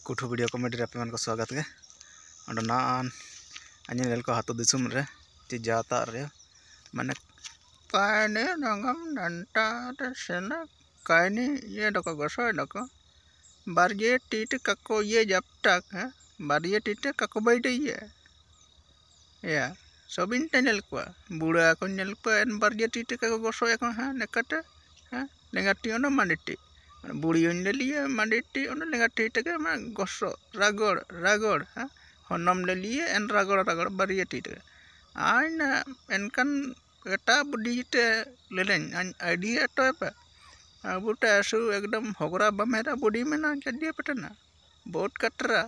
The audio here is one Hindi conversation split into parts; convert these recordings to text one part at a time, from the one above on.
कुठू वीडियो कॉमेडी रे पे को स्वागत के अंड नान अल को हाथों दिसुम रे ती जाता रे माने कायने नंगम नंटा सेना कायने ये डको गसो डको बारजे टीट kako ये जपटक है बारजे टीट kako बैठे ये या सोबिन टेनल को बुढ़ा को नेल को एन बारजे टीट kako गसो को है नेकटे है लेंगाटी ओनो मांडिटी बुढ़ी ले लिए मांडिटी ओनो लेंगाटी टे मा गसो रागड़ रागड़ है होनम ले लिए एन रागड़ रागड़ बारजे टीट आइन एनकन एटा बुढ़ीटे लेलेन आइडिया तो पे बुटा ऐसु एकदम होगरा बमेरा बुढ़ी में ना जडिया पटना बोट कटरा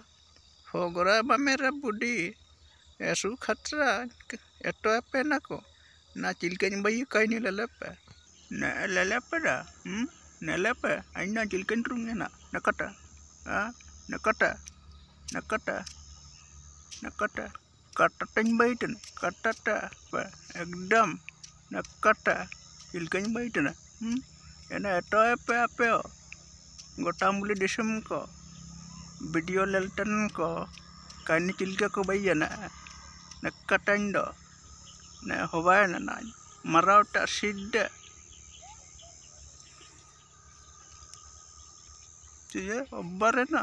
होगरा बमेरा बुढ़ी ऐसु खतरा एटो पे ना को ना चिलकन बई कहीं ललपे न ललपड़ा नलपे आइना चिलकन रुंगे ना नकटा नकटा नकटा नकटा कटटन बैठन कटटा एकदम नकटा चिलकन बैठना एना एटो पे आपे गोटा मुली दिसम को वीडियो लेल्टन को कानी चिलका को बैना न कटंड न होबाय ना मरावटा सिद्ध चीज़ अब्बारे ना